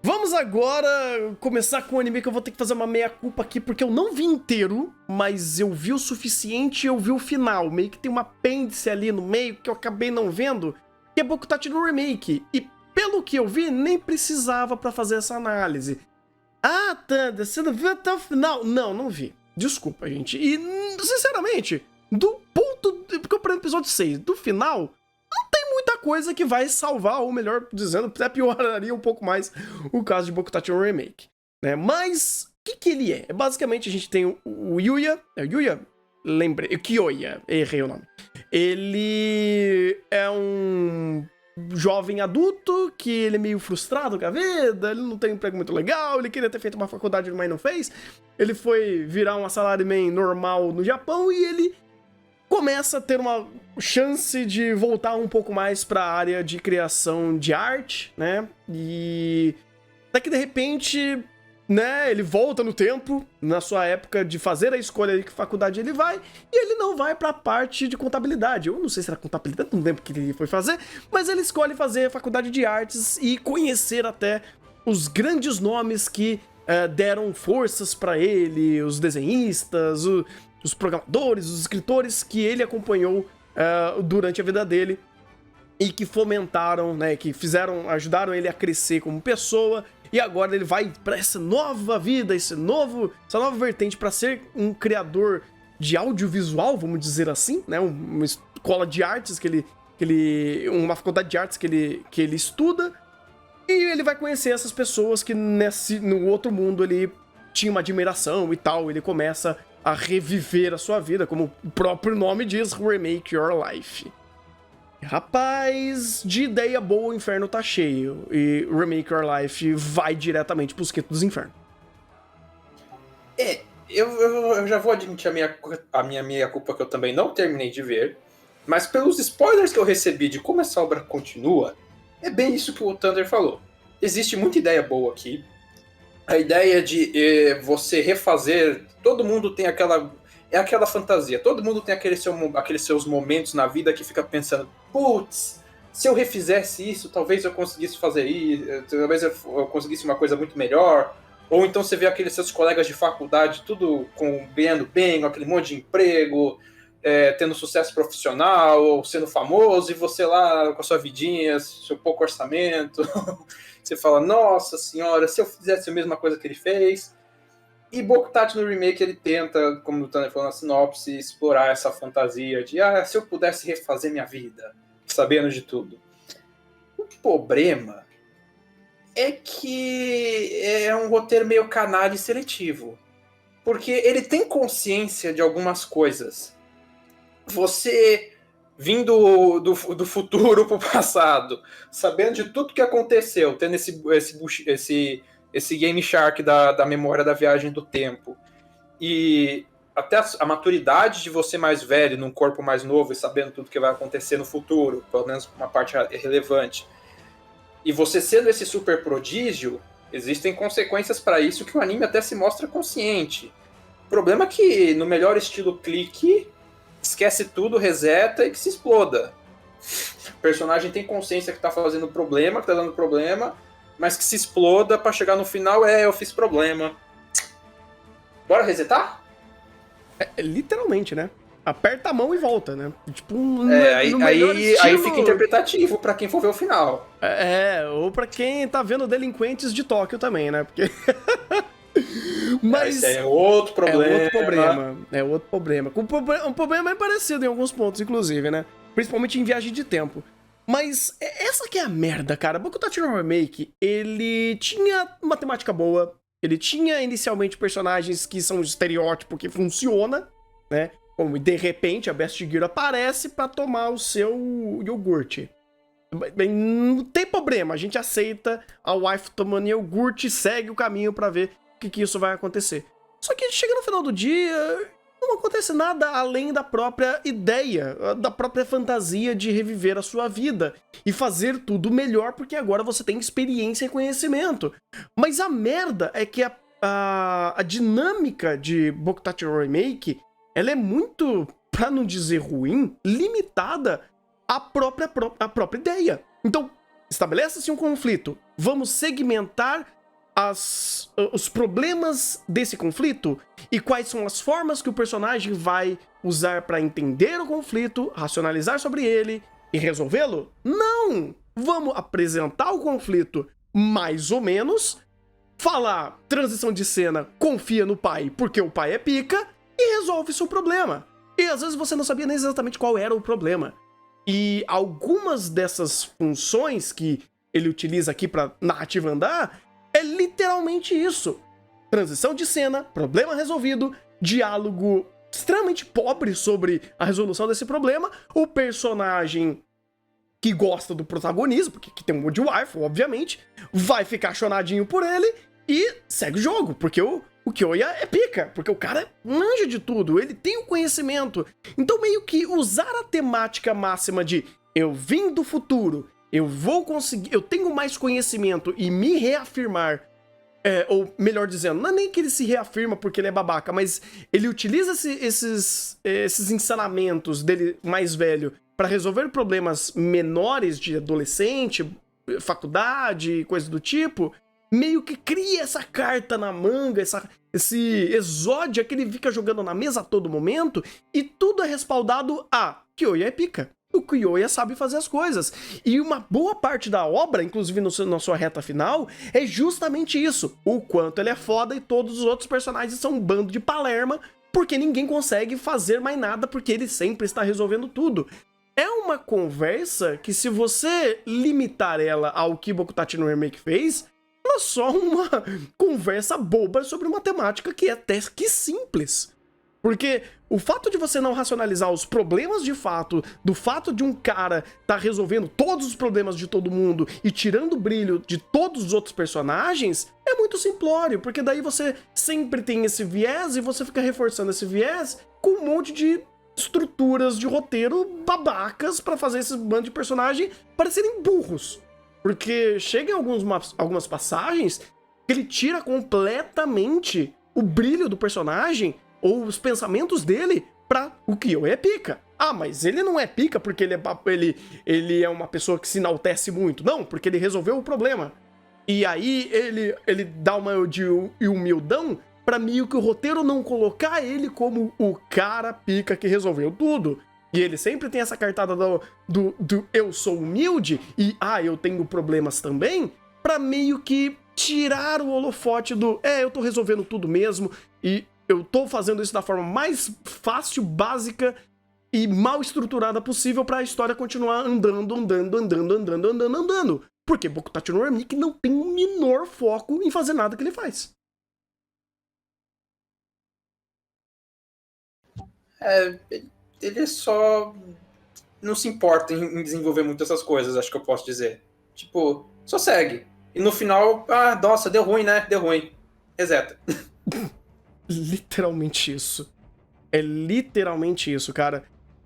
Vamos agora começar com um anime que eu vou ter que fazer uma meia-culpa aqui, porque eu não vi inteiro, mas eu vi o suficiente e eu vi o final. Meio que tem um apêndice ali no meio que eu acabei não vendo, que é Bokutachi no Remake. E pelo que eu vi, nem precisava pra fazer essa análise. Ah, Thunder, você não viu até o final? Não, não vi. Desculpa, gente. E, sinceramente, do ponto... Porque eu parei no episódio 6. Do final... muita coisa que vai salvar, ou melhor dizendo, até pioraria um pouco mais o caso de Bokutachi no Remake, né? Mas, o que ele é? Basicamente, a gente tem o Yuya, é o Yuya? Lembrei, o Kyoya, errei o nome. Ele é um jovem adulto, que ele é meio frustrado com a vida, ele não tem um emprego muito legal, ele queria ter feito uma faculdade, mas não fez. Ele foi virar um salaryman normal no Japão e ele começa a ter uma chance de voltar um pouco mais para a área de criação de arte, né? E daqui de repente, né, ele volta no tempo, na sua época de fazer a escolha de que faculdade ele vai, e ele não vai para a parte de contabilidade. Eu não sei se era contabilidade, não lembro o que ele foi fazer, mas ele escolhe fazer a faculdade de artes e conhecer até os grandes nomes que deram forças para ele, os desenhistas, os programadores, os escritores que ele acompanhou durante a vida dele e que fomentaram, né, que ajudaram ele a crescer como pessoa, e agora ele vai para essa nova vida, essa nova vertente para ser um criador de audiovisual, vamos dizer assim, né, uma escola de artes uma faculdade de artes que ele estuda, e ele vai conhecer essas pessoas que no outro mundo ele tinha uma admiração e tal, ele começa a reviver a sua vida, como o próprio nome diz, Remake Your Life. Rapaz, de ideia boa o inferno tá cheio, e Remake Your Life vai diretamente pros quintos dos infernos. Eu já vou admitir a minha meia-culpa, que eu também não terminei de ver, mas pelos spoilers que eu recebi de como essa obra continua, é bem isso que o Thunder falou. Existe muita ideia boa aqui. A ideia de você refazer... Todo mundo tem aquela fantasia. Todo mundo tem aqueles seus momentos na vida que fica pensando, putz, se eu refizesse isso, talvez eu conseguisse fazer isso, talvez eu conseguisse uma coisa muito melhor. Ou então você vê aqueles seus colegas de faculdade, tudo ganhando bem, com aquele monte de emprego, tendo sucesso profissional, ou sendo famoso, e você lá com a sua vidinha, seu pouco orçamento... Você fala, nossa senhora, se eu fizesse a mesma coisa que ele fez. E Bokutachi no Remake, ele tenta, como o Tanner falou na sinopse, explorar essa fantasia de, se eu pudesse refazer minha vida, sabendo de tudo. O problema é que é um roteiro meio canalha e seletivo. Porque ele tem consciência de algumas coisas. Você... vindo do futuro pro passado, sabendo de tudo que aconteceu, tendo esse Game Shark da memória da viagem do tempo, e até a maturidade de você mais velho, num corpo mais novo, e sabendo tudo que vai acontecer no futuro, pelo menos uma parte relevante, e você sendo esse super prodígio, existem consequências para isso que o anime até se mostra consciente. O problema é que, no melhor estilo clique, esquece tudo, reseta e que se exploda. O personagem tem consciência que tá fazendo problema, que tá dando problema, mas que se exploda pra chegar no final, eu fiz problema. Bora resetar? Literalmente, né? Aperta a mão e volta, né? Tipo, aí fica interpretativo pra quem for ver o final. Ou pra quem tá vendo Delinquentes de Tóquio também, né? Porque... Mas esse é outro problema. É outro problema. Um problema é parecido em alguns pontos, inclusive, né? Principalmente em viagem de tempo. Mas essa que é a merda, cara. Bokutachi no Remake, ele tinha uma temática boa. Ele tinha inicialmente personagens que são um estereótipo que funciona, né? Como de repente a Best Gear aparece pra tomar o seu iogurte. Não tem problema, a gente aceita a wife tomando iogurte e segue o caminho pra ver que isso vai acontecer. Só que chega no final do dia, não acontece nada além da própria ideia, da própria fantasia de reviver a sua vida e fazer tudo melhor, porque agora você tem experiência e conhecimento. Mas a merda é que a dinâmica de Bokutachi no Remake, ela é muito, pra não dizer ruim, limitada à própria ideia. Então, estabelece-se um conflito, vamos segmentar os problemas desse conflito e quais são as formas que o personagem vai usar para entender o conflito, racionalizar sobre ele e resolvê-lo? Não! Vamos apresentar o conflito mais ou menos, falar transição de cena, confia no pai porque o pai é pica e resolve seu problema. E às vezes você não sabia nem exatamente qual era o problema. E algumas dessas funções que ele utiliza aqui para narrativa andar é literalmente isso. Transição de cena, problema resolvido, diálogo extremamente pobre sobre a resolução desse problema, o personagem que gosta do protagonismo, porque tem um Woodwife, obviamente, vai ficar chonadinho por ele e segue o jogo, porque o Kyoya é pica, porque o cara manja de tudo, ele tem o conhecimento. Então meio que usar a temática máxima de eu vim do futuro, eu vou conseguir, eu tenho mais conhecimento e me reafirmar, ou melhor dizendo, não é nem que ele se reafirma porque ele é babaca, mas ele utiliza esses ensinamentos dele mais velho para resolver problemas menores de adolescente, faculdade, coisa do tipo, meio que cria essa carta na manga, esse exódia que ele fica jogando na mesa a todo momento, e tudo é respaldado a Kyoya é pica. O Kyoya sabe fazer as coisas. E uma boa parte da obra, inclusive na sua reta final, é justamente isso. O quanto ele é foda e todos os outros personagens são um bando de palerma, porque ninguém consegue fazer mais nada, porque ele sempre está resolvendo tudo. É uma conversa que, se você limitar ela ao que Bokutachi no Remake fez, ela é só uma conversa boba sobre uma temática que é até que simples. Porque o fato de você não racionalizar os problemas de fato, do fato de um cara tá resolvendo todos os problemas de todo mundo e tirando o brilho de todos os outros personagens, é muito simplório, porque daí você sempre tem esse viés e você fica reforçando esse viés com um monte de estruturas de roteiro babacas pra fazer esse bando de personagem parecerem burros. Porque chega em algumas passagens que ele tira completamente o brilho do personagem ou os pensamentos dele pra o Kyoya é pica. Ah, mas ele não é pica porque ele é uma pessoa que se enaltece muito. Não, porque ele resolveu o problema. E aí ele dá uma de humildão pra meio que o roteiro não colocar ele como o cara pica que resolveu tudo. E ele sempre tem essa cartada do eu sou humilde e eu tenho problemas também, pra meio que tirar o holofote do eu tô resolvendo tudo mesmo e eu tô fazendo isso da forma mais fácil, básica e mal estruturada possível pra história continuar andando. Porque Bokutachi no Remake não tem o menor foco em fazer nada que ele faz. Ele só não se importa em desenvolver muito essas coisas, acho que eu posso dizer. Tipo, só segue. E no final, nossa, deu ruim, né? Deu ruim. Reseta. Literalmente isso. É literalmente isso, cara.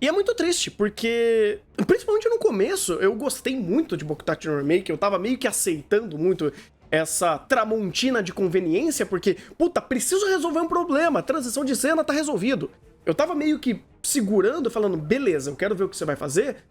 E é muito triste, porque, principalmente no começo, eu gostei muito de Bokutachi no Remake, eu tava meio que aceitando muito essa tramontina de conveniência, porque, puta, preciso resolver um problema, transição de cena tá resolvido. Eu tava meio que segurando, falando, beleza, eu quero ver o que você vai fazer,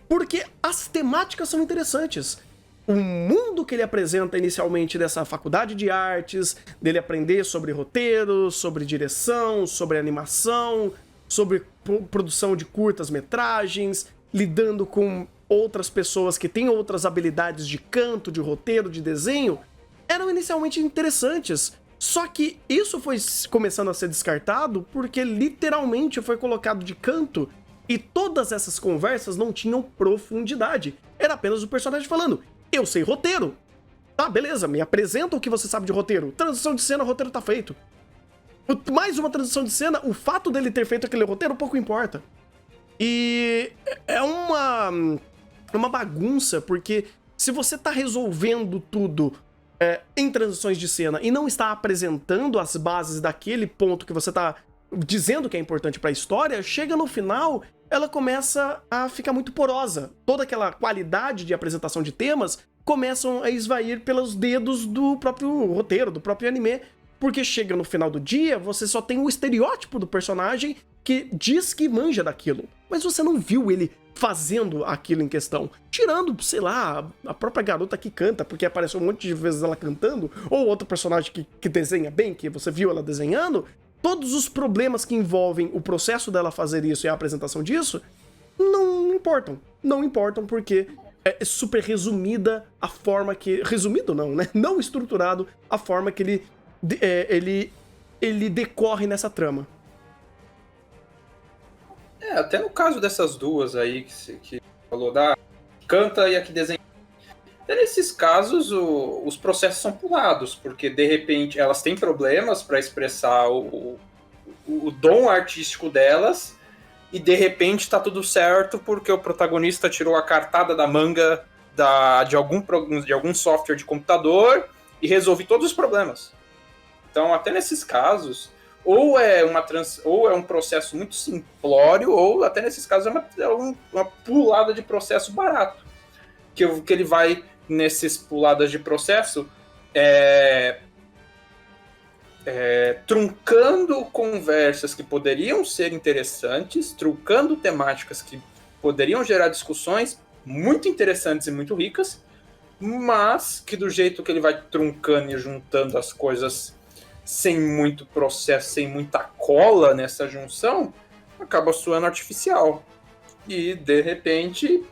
porque as temáticas são interessantes. O mundo que ele apresenta inicialmente dessa faculdade de artes, dele aprender sobre roteiro, sobre direção, sobre animação, sobre produção de curtas-metragens, lidando com outras pessoas que têm outras habilidades de canto, de roteiro, de desenho, eram inicialmente interessantes. Só que isso foi começando a ser descartado porque literalmente foi colocado de canto e todas essas conversas não tinham profundidade. Era apenas o personagem falando, eu sei roteiro. Tá, beleza, me apresenta o que você sabe de roteiro. Transição de cena, o roteiro tá feito. Mais uma transição de cena, o fato dele ter feito aquele roteiro pouco importa. E é uma bagunça, porque se você tá resolvendo tudo em transições de cena e não está apresentando as bases daquele ponto que você tá dizendo que é importante pra história, chega no final, ela começa a ficar muito porosa. Toda aquela qualidade de apresentação de temas começam a esvair pelos dedos do próprio roteiro, do próprio anime, porque chega no final do dia, você só tem o estereótipo do personagem que diz que manja daquilo, mas você não viu ele fazendo aquilo em questão. Tirando, sei lá, a própria garota que canta, porque apareceu um monte de vezes ela cantando, ou outro personagem que desenha bem, que você viu ela desenhando, todos os problemas que envolvem o processo dela fazer isso e a apresentação disso, não importam. Não importam porque é super resumida a forma que... Resumido não, né? Não estruturado a forma que ele decorre nessa trama. Até no caso dessas duas aí que falou, da canta e a que desenha. Até nesses casos, os processos são pulados, porque de repente elas têm problemas para expressar o dom artístico delas, e de repente tá tudo certo porque o protagonista tirou a cartada da manga de algum software de computador e resolve todos os problemas. Então, até nesses casos, ou é um processo muito simplório, ou até nesses casos é uma pulada de processo barato. Que ele vai, nessas puladas de processo, truncando conversas que poderiam ser interessantes, truncando temáticas que poderiam gerar discussões muito interessantes e muito ricas, mas que do jeito que ele vai truncando e juntando as coisas sem muito processo, sem muita cola nessa junção, acaba soando artificial. E de repente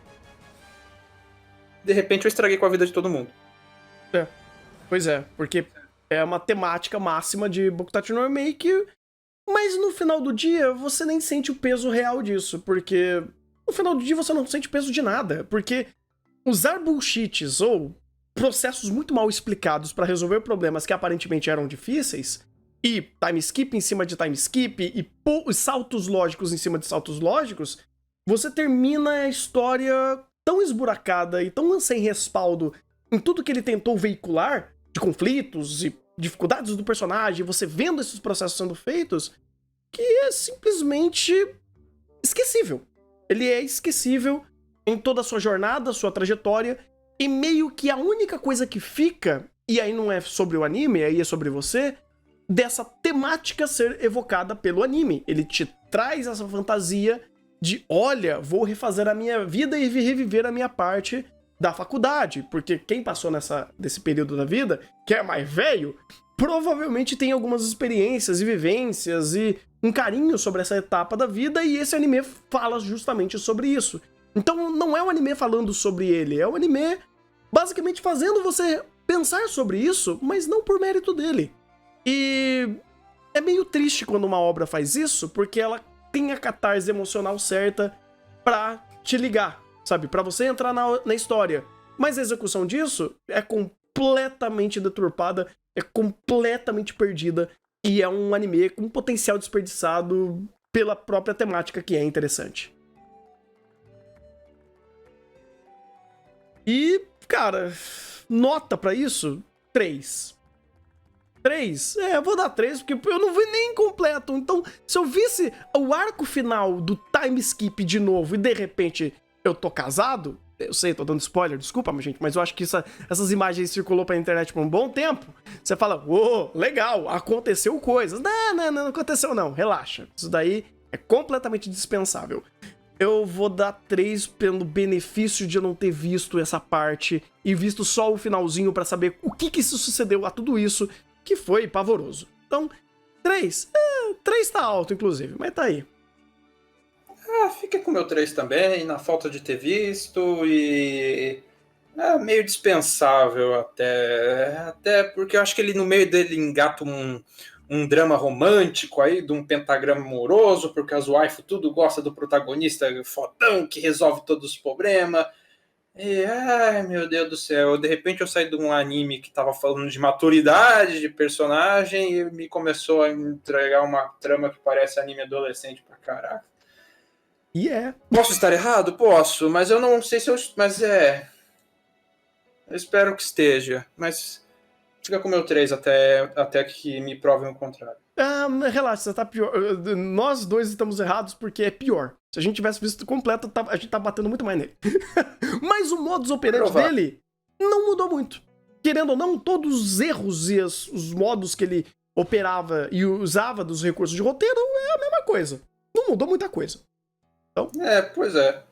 eu estraguei com a vida de todo mundo. Pois é, porque é uma temática máxima de Boku Tachi no Remake, mas no final do dia você nem sente o peso real disso, porque no final do dia você não sente o peso de nada, porque usar bullshits ou processos muito mal explicados para resolver problemas que aparentemente eram difíceis, e time skip em cima de time skip, e saltos lógicos em cima de saltos lógicos, você termina a história tão esburacada e tão sem respaldo em tudo que ele tentou veicular, de conflitos e dificuldades do personagem, você vendo esses processos sendo feitos, que é simplesmente esquecível. Ele é esquecível em toda a sua jornada, sua trajetória, e meio que a única coisa que fica, e aí não é sobre o anime, aí é sobre você, dessa temática ser evocada pelo anime. Ele te traz essa fantasia de, olha, vou refazer a minha vida e reviver a minha parte da faculdade, porque quem passou desse período da vida, que é mais velho, provavelmente tem algumas experiências e vivências e um carinho sobre essa etapa da vida, e esse anime fala justamente sobre isso. Então não é um anime falando sobre ele, é um anime basicamente fazendo você pensar sobre isso, mas não por mérito dele. E é meio triste quando uma obra faz isso, porque ela tem a catarse emocional certa pra te ligar, sabe? Pra você entrar na história. Mas a execução disso é completamente deturpada, é completamente perdida, e é um anime com potencial desperdiçado pela própria temática que é interessante. E, cara, nota pra isso? 3. 3? Eu vou dar 3, porque eu não vi nem completo. Então, se eu visse o arco final do time skip de novo e de repente eu tô casado, eu sei, tô dando spoiler, desculpa, gente, mas eu acho que essas imagens circulou pra internet por um bom tempo. Você fala, legal, aconteceu coisas. Não aconteceu não, relaxa. Isso daí é completamente dispensável. Eu vou dar 3 pelo benefício de eu não ter visto essa parte e visto só o finalzinho pra saber o que sucedeu a tudo isso, que foi pavoroso. Então, 3. 3 tá alto, inclusive, mas tá aí. Fica com o meu 3 também, na falta de ter visto, e é meio dispensável até porque eu acho que ele no meio dele engata um drama romântico aí, de um pentagrama amoroso, porque as waifu tudo gosta do protagonista fodão que resolve todos os problemas. E, ai, meu Deus do céu, de repente eu saí de um anime que tava falando de maturidade de personagem e me começou a entregar uma trama que parece anime adolescente pra caraca. Posso estar errado? Posso, mas eu não sei se eu... Mas eu espero que esteja, mas fica com o meu 3 até que me provem o contrário. Relaxa, você tá pior. Nós dois estamos errados porque é pior. Se a gente tivesse visto completo, a gente tá batendo muito mais nele. Mas o modus operandi dele não mudou muito. Querendo ou não, todos os erros e os modos que ele operava e usava dos recursos de roteiro é a mesma coisa. Não mudou muita coisa. Então... pois é.